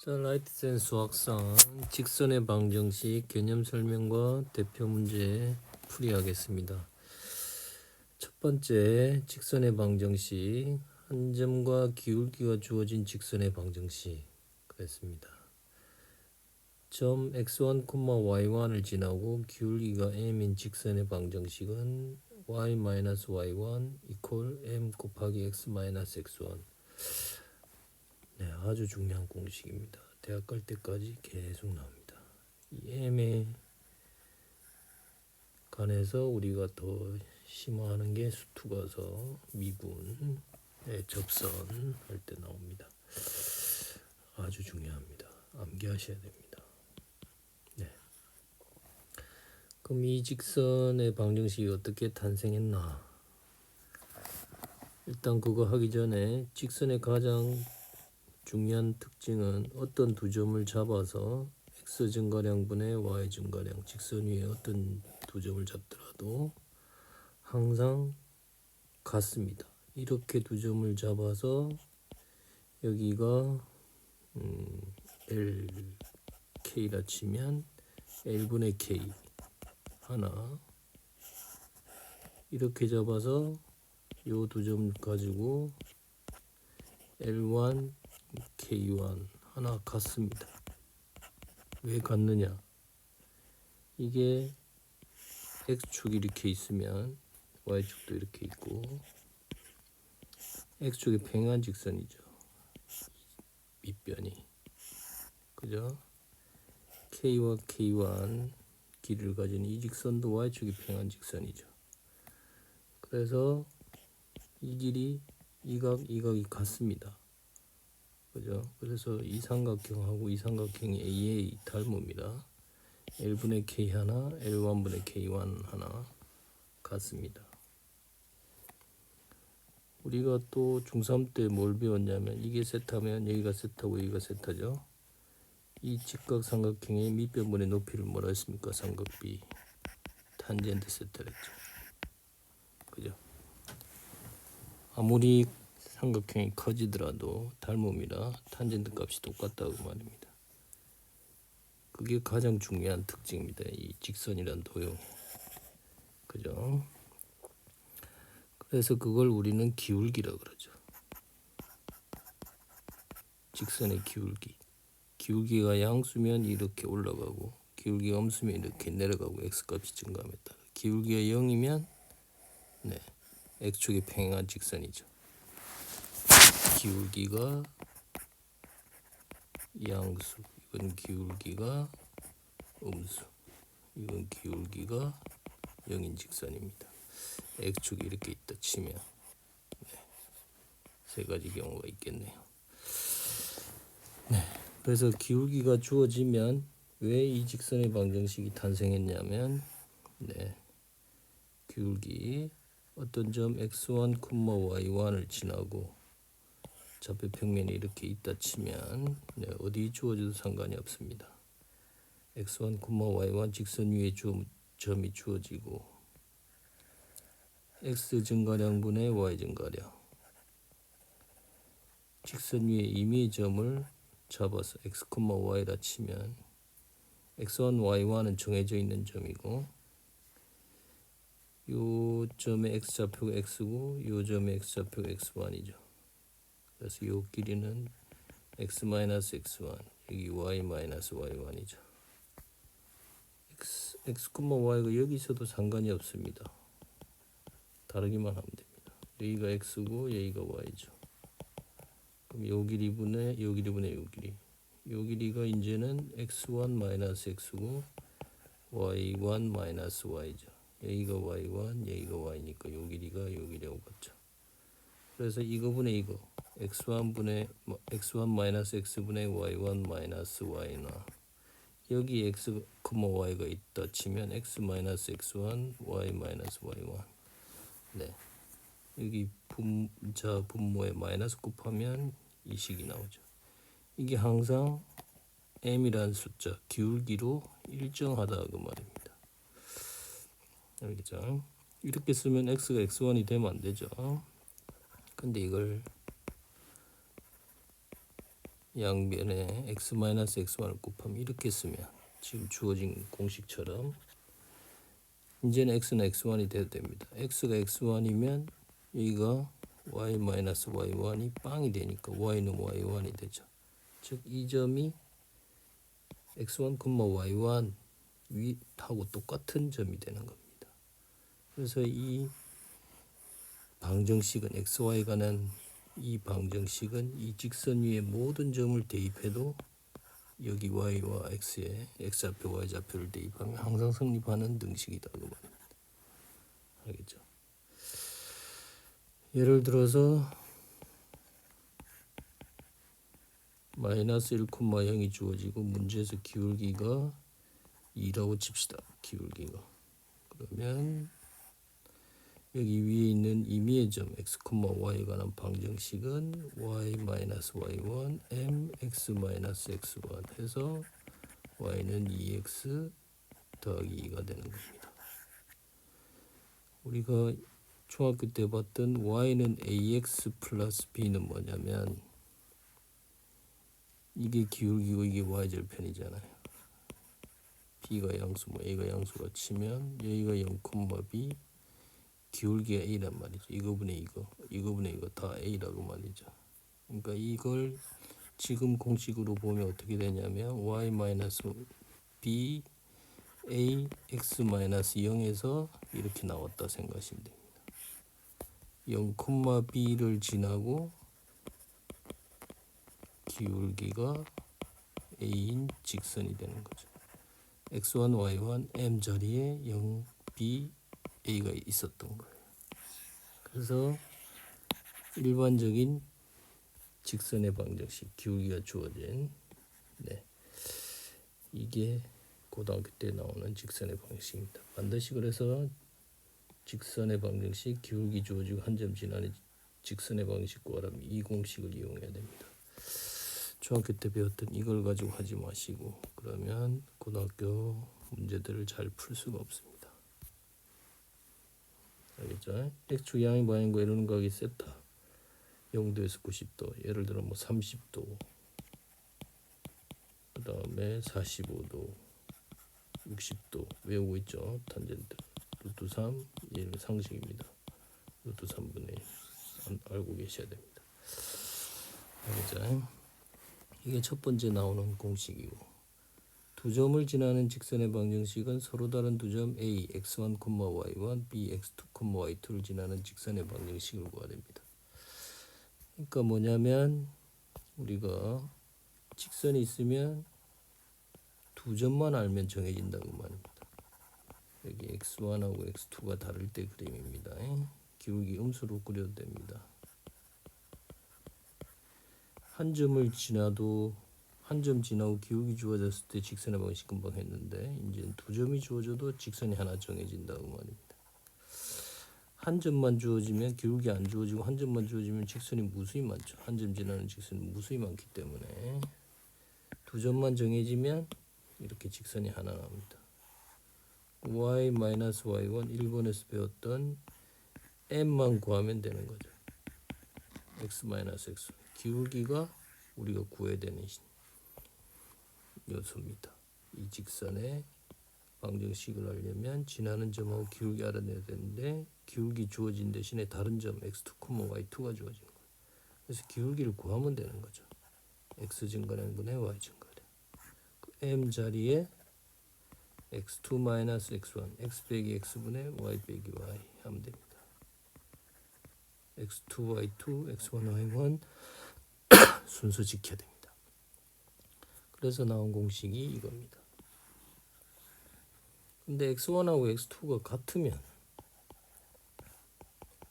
자, 라이트센 수학상 직선의 방정식 개념 설명과 대표 문제 풀이하겠습니다. 첫 번째, 직선의 방정식, 한 점과 기울기가 주어진 직선의 방정식 그랬습니다. 점 x1, y1을 지나고 기울기가 m인 직선의 방정식은 y-y1 이퀄 m 곱하기 x-x1. 네, 아주 중요한 공식입니다. 대학 갈 때까지 계속 나옵니다. 이 m에 관해서 우리가 더 심화하는 게 수투가서 미분, 접선 할 때 나옵니다. 아주 중요합니다. 암기하셔야 됩니다. 네. 그럼 이 직선의 방정식이 어떻게 탄생했나? 일단 그거 하기 전에 직선의 가장 중요한 특징은 어떤 두 점을 잡아서 x 증가량분의 y 증가량, 직선 위에 어떤 두 점을 잡더라도 항상 같습니다. 이렇게 두 점을 잡아서 여기가 LK라 치면 L분의 K 하나, 이렇게 잡아서 요 두 점 가지고 L1, K1 하나 같습니다. 왜 같느냐? 이게 X축이 이렇게 있으면 Y축도 이렇게 있고, X축이 평행한 직선이죠. 밑변이. 그죠? K와 K1 길이를 가진 이 직선도 Y축이 평행한 직선이죠. 그래서 이 길이 이 각이 같습니다. 그죠? 그래서 이 삼각형하고 이 삼각형이 AA 닮습니다. L분의 K 하나, L1분의 K1 하나 같습니다. 우리가 또 중3 때 뭘 배웠냐면 이게 세타면 여기가 세타고 여기가 세타죠. 이 직각 삼각형의 밑변분의 높이를 뭐라 했습니까? 삼각비 탄젠트 세타랬죠. 그죠? 아무리 삼각형이 커지더라도 닮음이라 탄젠트 값이 똑같다고 말입니다. 그게 가장 중요한 특징입니다. 이 직선이란 도형. 그죠? 그래서 그걸 우리는 기울기라 그러죠. 직선의 기울기. 기울기가 양수면 이렇게 올라가고 기울기가 음수면 이렇게 내려가고 x값이 증가함에 따라 기울기가 0이면 x축이 평행한 직선이죠. 기울기가 양수, 이건 기울기가 음수, 이건 기울기가 0인 직선입니다. x축이 이렇게 있다 치면 세 가지 경우가 있겠네요. 그래서 기울기가 주어지면 왜 이 직선의 방정식이 탄생했냐면 기울기 어떤 점 x1, y1을 지나고 좌표 평면이 이렇게 있다 치면 어디 주어져도 상관이 없습니다. x1, y1 직선 위에 점이 주어지고 x 증가량분의 y 증가량, 직선 위에 임의의 점을 잡아서 x, y라 치면 x1, y1은 정해져 있는 점이고 요 점의 x좌표가 x고 요 점의 x좌표가 x1이죠. 그래서 요 길이는 x-x1, 여기 y-y1이죠. x, y가 여기 있어도 상관이 없습니다. 다르기만 하면 됩니다. 여기가 x고 여기가 y죠. 그럼 요 길이분의 요 길이분의 요 길이. 요 길이가 이제는 x1-x고 y1-y죠. 여기가 y1, 여기가 y니까 요 길이가 요 길이하고 같죠. 그래서 이거분의 이거 x1-x분의 y1-y나 여기 x, y가 있다 치면 x-x1, y-y1 여기 분모에 마이너스 곱하면 이 식이 나오죠. 이게 항상 m이라는 숫자 기울기로 일정하다 그 말입니다. 알겠죠? 이렇게 쓰면 x가 x1이 되면 안 되죠. 근데 이걸 양변에 x-x1을 곱하면 이렇게 쓰면 지금 주어진 공식처럼 이제는 x는 x1이 돼도 됩니다. x가 x1이면 여기가 y-y1이 빵이 되니까 y는 y1이 되죠. 즉 이 점이 x1, y1 위하고 똑같은 점이 되는 겁니다. 그래서 이 방정식은 xy 관한 이 방정식은 이 직선 위에 모든 점을 대입해도 여기 y와 x에 x좌표, y좌표를 대입하면 항상 성립하는 등식이다 그 말입니다. 알겠죠? 예를 들어서 마이너스 1,0이 주어지고 문제에서 기울기가 2라고 칩시다. 기울기가. 그러면 여기 위에 있는 임의의 점 x, y에 관한 방정식은 y-y1 mx-x1 해서 y는 2x 더하기 2가 되는 겁니다. 우리가 중학교 때 봤던 y는 ax 플러스 b는 뭐냐면 이게 기울기고 이게 y절편이잖아요. b가 양수, a가 양수로 치면 여기가 0,b 기울기가 a란 말이죠. 이거분의 이거 다 a라고 말이죠. 그러니까 이걸 지금 공식으로 보면 어떻게 되냐면 y-b a x-0에서 이렇게 나왔다 생각하시면 됩니다. 0,b를 지나고 기울기가 a인 직선이 되는 거죠. x1, y1, m 자리에 0, b, a가 있었던 거예요. 그래서 일반적인 직선의 방정식, 기울기가 주어진 이게 고등학교 때 나오는 직선의 방정식입니다. 반드시 그래서 직선의 방정식, 기울기 주어지고 한 점 지나는 직선의 방정식 구하려면 이 공식을 이용해야 됩니다. 중학교 때 배웠던 이걸 가지고 하지 마시고 그러면 고등학교 문제들을 잘 풀 수가 없습니다. 알겠죠? x축 양의 방향과 이루는 각이 세타 0도에서 90도 예를 들어 뭐 30도 그 다음에 45도 60도 외우고 있죠. 탄젠트 루트 3 얘는 상식입니다. 루트 3분의 1 알고 계셔야 됩니다. 알겠죠? 이게 첫 번째 나오는 공식이고 두 점을 지나는 직선의 방정식은 서로 다른 두 점 A, x1, y1, B, x2, y2를 지나는 직선의 방정식을 구해야 됩니다. 그러니까 뭐냐면 우리가 직선이 있으면 두 점만 알면 정해진다고 말입니다. 여기 x1하고 x2가 다를 때 그림입니다. 기울기 음수로 그려도 됩니다. 한 점을 지나도 한 점 지나고 기울기 주어졌을 때 직선의 방식 금방 했는데 이제 두 점이 주어져도 직선이 하나 정해진다고 말입니다. 한 점만 주어지면 기울기 안 주어지고 한 점만 주어지면 직선이 무수히 많죠. 한 점 지나는 직선이 무수히 많기 때문에 두 점만 정해지면 이렇게 직선이 하나 나옵니다. y-y1 1번에서 배웠던 m만 구하면 되는 거죠. x-x 기울기가 우리가 구해야 되는 요소입니다. 이 직선의 방정식을 하려면 지나는 점하고 기울기 알아내야 되는데 기울기 주어진 대신에 다른 점 x2, y2가 주어진 거예요. 그래서 기울기를 구하면 되는 거죠. x 증가량분의 y 증가량. 그 m 자리에 x2 x1 x 빼기 x분의 y 빼기 y 하면 됩니다. x2, y2, x1, y1 순서 지켜야 됩니다. 그래서 나온 공식이 이겁니다. 근데 x1하고 x2가 같으면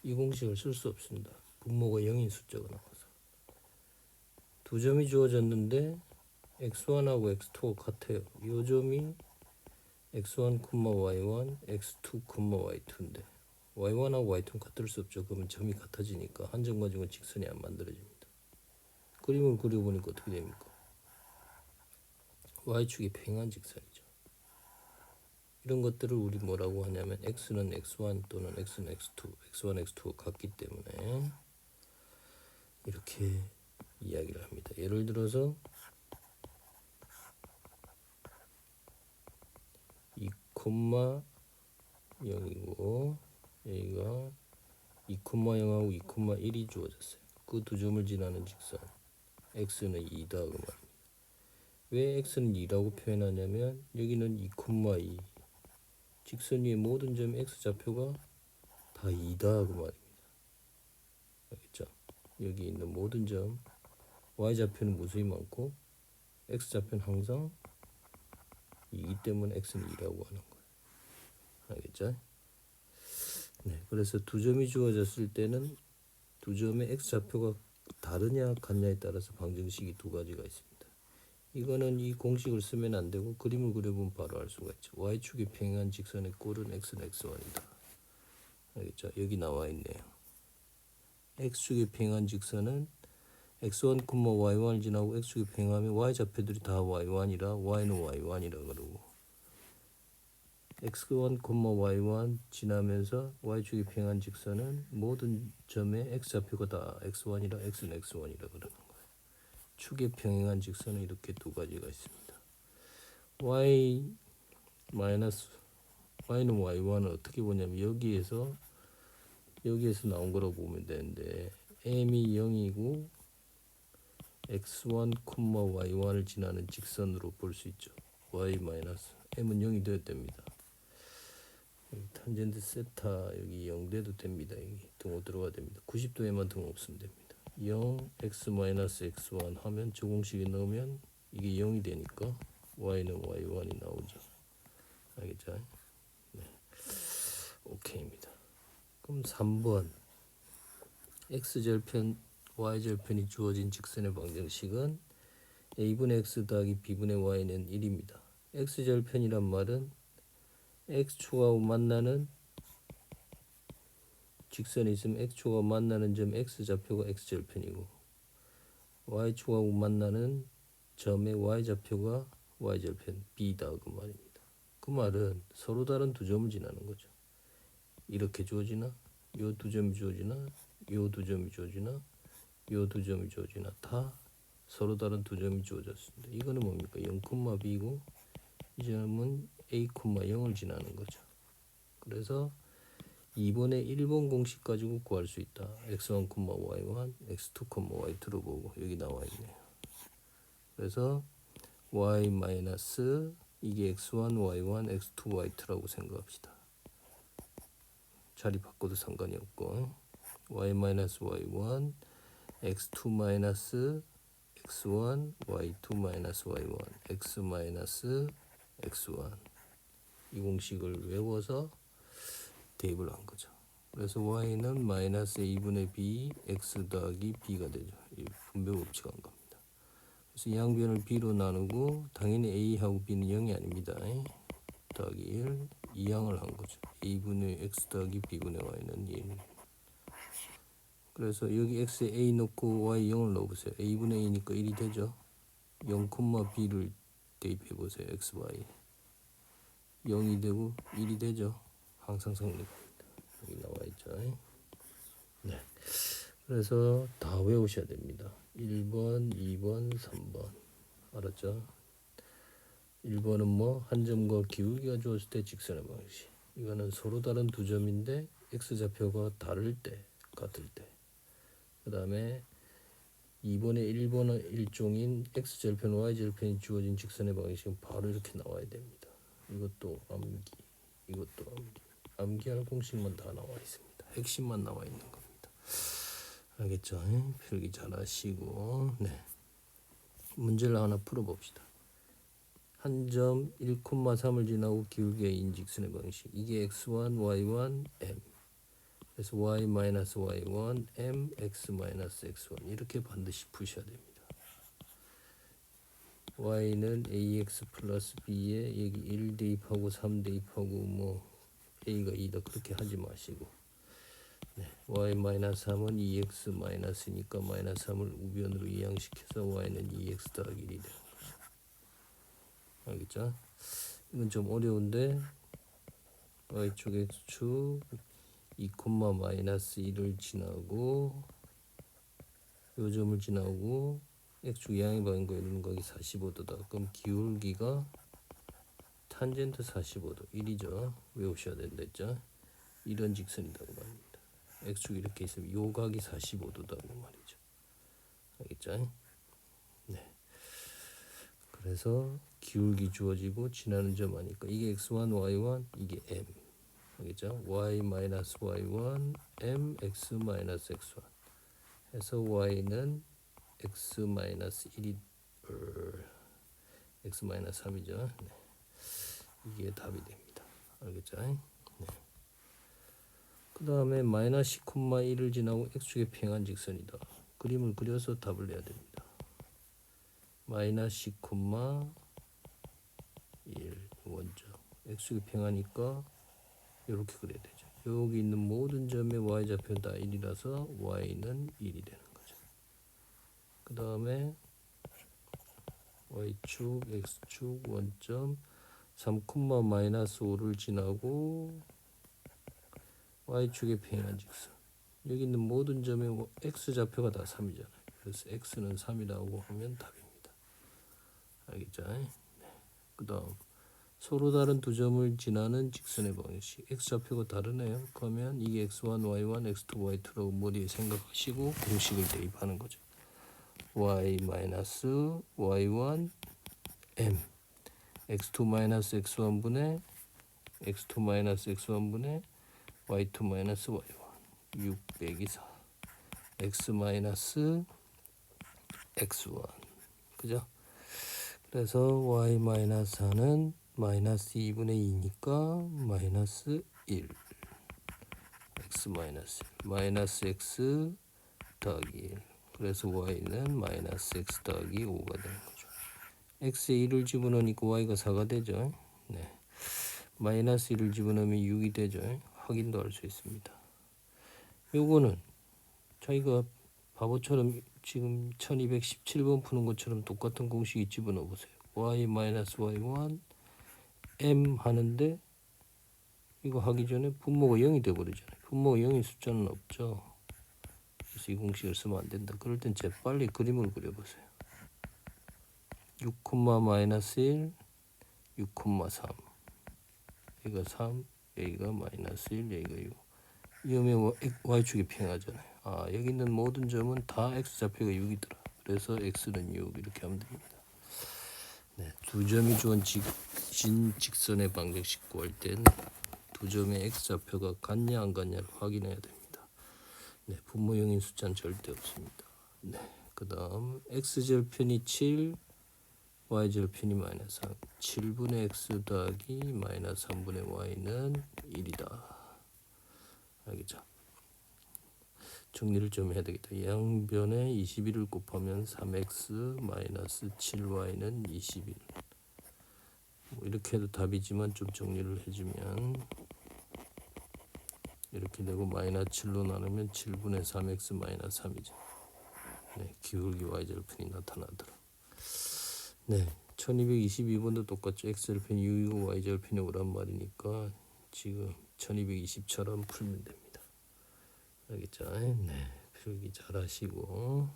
이 공식을 쓸 수 없습니다. 분모가 0인 숫자가 나와서 두 점이 주어졌는데 x1하고 x2가 같아요. 이 점이 x1, y1, x2, y2인데 y1하고 y2는 같을 수 없죠. 그러면 점이 같아지니까 한 점 가지고 직선이 안 만들어집니다. 그림을 그려보니까 어떻게 됩니까? y축이 평행한 직선이죠. 이런 것들을 우리 뭐라고 하냐면 x는 x1 또는 x는 x2, x1, x2가 같기 때문에 이렇게 이야기를 합니다. 예를 들어서 2,0이고 여기가 2,0하고 2,1이 주어졌어요. 그 두 점을 지나는 직선 x는 2다 그 말입니다. 왜 x는 2라고 표현하냐면 여기는 2,2 직선 위의 모든 점 x좌표가 다 2다 그 말입니다. 알겠죠? 여기 있는 모든 점 y좌표는 무수히 많고 x좌표는 항상 2기 때문에 x는 2라고 하는 거예요. 알겠죠? 네, 그래서 두 점이 주어졌을 때는 두 점의 x좌표가 다르냐 같냐에 따라서 방정식이 두 가지가 있습니다. 이거는 이 공식을 쓰면 안 되고 그림을 그려보면 바로 알 수가 있죠. y축이 평행한 직선의 꼴은 x는 x1이다. 알겠죠? 여기 나와 있네요. x축이 평행한 직선은 x1, y1을 지나고 x축이 평행하면 y좌표들이 다 y1이라 y는 y1이라 그러고 x1, y1 지나면서 y축이 평행한 직선은 모든 점의 x좌표가 다 x1이라 x는 x1이라 그러는 거예요. 축의 평행한 직선은 이렇게 두 가지가 있습니다. y는 y1을 어떻게 보냐면 여기에서 나온 거라고 보면 되는데 m이 0이고 x1, y1을 지나는 직선으로 볼 수 있죠. m은 0이 되어야 됩니다. 탄젠트 세타 여기 0 돼도 됩니다. 여기 등호 들어가야 됩니다. 90도에만 등호 없으면 됩니다. 0 x-x1 하면 저 공식에 넣으면 이게 0이 되니까 y는 y1이 나오죠. 알겠죠? 네. 오케이입니다. 그럼 3번 x절편 y절편이 주어진 직선의 방정식은 a분의 x 더하기 b분의 y는 1입니다. x절편이란 말은 x축하고 만나는 직선이 있으면 x축하고 만나는 점 x좌표가 x절편이고 y축하고 만나는 점의 y좌표가 y절편 b다 그 말입니다. 그 말은 서로 다른 두 점을 지나는 거죠. 이렇게 주어지나 요 두 점이 주어지나 요 두 점이 주어지나 요 두 점이 주어지나 다 서로 다른 두 점이 주어졌습니다. 이거는 뭡니까? 0,b고 이 점은 a,0을 지나는 거죠. 그래서 2번의 1번 공식 가지고 구할 수 있다. x1, y1, x2, y2로 보고 여기 나와 있네요. 그래서 y 마이너스 이게 x1, y1, x2, y2라고 생각합시다. 자리 바꿔도 상관이 없고 y 마이너스 y1, x2 마이너스 x1, y2 마이너스 y1, x 마이너스 x1 이 공식을 외워서 대입을 한 거죠. 그래서 y는 마이너스 a분의 b x 더하기 b가 되죠. 이 분배 법칙 한 겁니다. 그래서 이 양변을 b로 나누고 당연히 a하고 b는 0이 아닙니다. 더하기 1 이항을 한 거죠. a분의 x 더하기 b분의 y는 1. 그래서 여기 x에 a 넣고 y 0을 넣어보세요. a분의 a니까 1이 되죠. 0, b를 대입해 보세요. x, y 0이 되고 1이 되죠. 항상 성립합니다. 여기 나와 있죠. 네. 그래서 다 외우셔야 됩니다. 1번, 2번, 3번. 알았죠? 1번은 뭐 한 점과 기울기가 주어질 때 직선의 방식. 이거는 서로 다른 두 점인데 x좌표가 다를 때, 같을 때. 그 다음에 2번에 1번은 일종인 x절편, y절편이 주어진 직선의 방식은 바로 이렇게 나와야 됩니다. 이것도 암기, 이것도 암기. 암기할 공식만 다 나와 있습니다. 핵심만 나와 있는 겁니다. 알겠죠? 필기 잘 하시고 네. 문제를 하나 풀어봅시다. 한 점 1,3을 지나고 기울기의 인직선의 방식. 이게 x1, y1, m. 그래서 y-y1, m, x-x1 이렇게 반드시 푸셔야 됩니다. y는 ax 플러스 b에 여기 1 대입하고 3 대입하고 뭐 a가 2다 그렇게 하지 마시고 네. y-3은 2x 마이너스니까 마이너스 3을 우변으로 이항시켜서 y는 2x 더하기 1이 되는 거죠. 알겠죠? 이건 좀 어려운데 y축 x축 2, 마이너스 1을 지나고 요 점을 지나고 x축 양의 방향과 이루는 각이 45도다. 그럼 기울기가 탄젠트 45도 1이죠. 외우셔야 된다 했죠. 이런 직선이라고 말입니다. x축이 이렇게 있으면 요 각이 45도다고 말이죠. 알겠죠? 네. 그래서 기울기 주어지고 지나는 점 하니까 이게 x1, y1, 이게 m. 알겠죠? y-y1, m, x-x1 해서 y는 x-1이 x-3이죠. 네. 이게 답이 됩니다. 알겠죠? 네. 그 다음에 마이너스 10,1을 지나고 x축에 평행한 직선이다. 그림을 그려서 답을 내야 됩니다. 마이너스 10,1 원점 x축에 평행하니까 이렇게 그려야 되죠. 여기 있는 모든 점의 y좌표는 다 1이라서 y는 1이 되는 거죠. 그 다음에 y축, x축 원점 3,-5를 지나고 y축에 평행한 직선. 여기 있는 모든 점의 x좌표가 다 3이잖아요. 그래서 x는 3이라고 하면 답입니다. 알겠죠? 네. 그 다음 서로 다른 두 점을 지나는 직선의 방식. x좌표가 다르네요. 그러면 이게 x1, y1, x2, y2라고 머리에 생각하시고 공식을 대입하는 거죠. y-y1 m x2 x1분의 x2 x1분의 y2 y1 6 빼기 4 x x1 그죠? 그래서 y-4는 마이너스 2분의 2니까 마이너스 1 x 마이너스 1 마이너스 x 더하기 1 그래서 y는 마이너스 x 더하기 5가 되는 거죠. x에 1을 집어넣으니까 y가 4가 되죠. 네. 마이너스 1을 집어넣으면 6이 되죠. 확인도 할 수 있습니다. 요거는 저희가 바보처럼 지금 1217번 푸는 것처럼 똑같은 공식이 집어넣어 보세요. y-y1 m 하는데 이거 하기 전에 분모가 0이 되어버리잖아요. 분모가 0인 숫자는 없죠. 그래서 이 공식을 쓰면 안 된다. 그럴 땐 재빨리 그림을 그려보세요. 6, 마이너스 1, 6, 3 여기가 3, 여기가 마이너스 1, 여기가 6 이러면 y축이 평행하잖아요. 아, 여기 있는 모든 점은 다 x좌표가 6이더라. 그래서 x는 6 이렇게 하면 됩니다. 네, 두 점이 주어진 직선의 방정식 구할 땐 두 점의 x좌표가 같냐 안 같냐를 확인해야 됩니다. 네, 분모형인 숫자는 절대 없습니다. 네, 그 다음 x절편이 7, y절편이 마이너스 3 7분의 x 더하기 마이너스 3분의 y는 1이다. 알겠죠? 정리를 좀 해야 되겠다. 양변에 21을 곱하면 3x 마이너스 7y는 21. 뭐 이렇게 해도 답이지만 좀 정리를 해주면 이렇게 되고 마이너스 7로 나누면 7분의 3x 마이너스 3이죠. 네, 기울기 y절편이 나타나더라. 네, 1222번도 똑같죠. x절편이 6이고 y절편이 5란 말이니까 지금 1220처럼 풀면 됩니다. 알겠죠? 네, 필기 잘 하시고